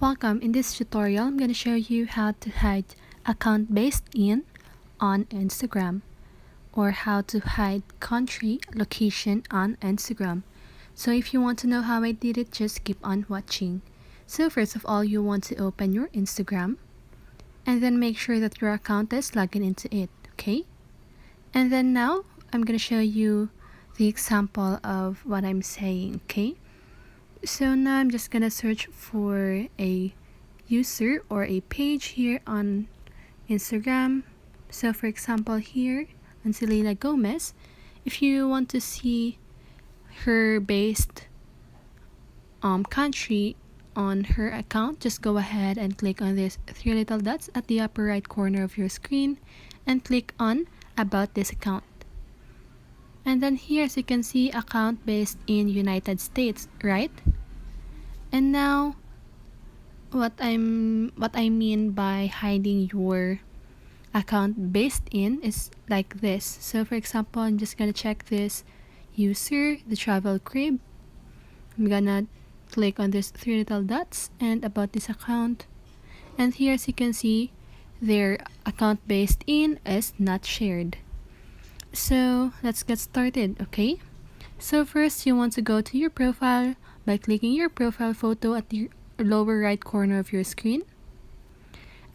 Welcome. In this tutorial, I'm going to show you how to hide account based in on Instagram, or how to hide country location on Instagram. So if you want to know how I did it, just keep on watching. So first of all, you want to open your Instagram and then make sure that your account is logged into it, okay? And then now I'm going to show you the example of what I'm saying, okay? So now I'm just gonna search for a user or a page here on Instagram. So for example here on Selena Gomez, if you want to see her based country on her account, just go ahead and click on these three little dots at the upper right corner of your screen and click on about this account. And then here, as you can see, account based in United States, right? And now what I mean by hiding your account based in is like this. So for example, I'm just gonna check this user, the travel crib. I'm gonna click on these three little dots and about this account. And here, as you can see, their account based in is not shared. So let's get started, okay? So first, you want to go to your profile by clicking your profile photo at the lower right corner of your screen.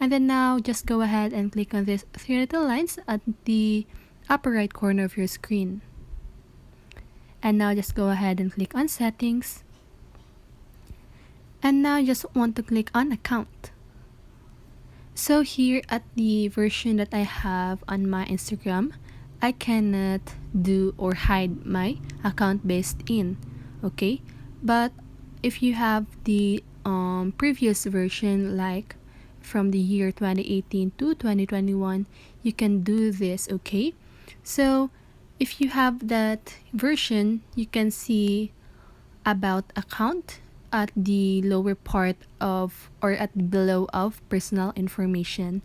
And then now just go ahead and click on these three little lines at the upper right corner of your screen. And now just go ahead and click on settings. And now just want to click on account. So here at the version that I have on my Instagram, I cannot do or hide my account based in, okay? But if you have the previous version, like from the year 2018 to 2021, you can do this, okay? So if you have that version, you can see about account at the lower part of or at below of personal information.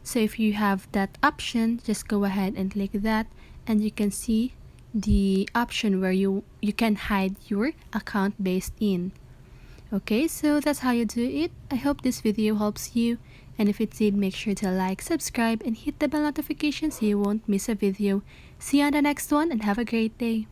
So if you have that option, just go ahead and click that and you can see the option where you can hide your account based in. Okay, so that's how you do it. I hope this video helps you, and if it did, make sure to like, subscribe, and hit the bell notification so you won't miss a video. See you on the next one and have a great day.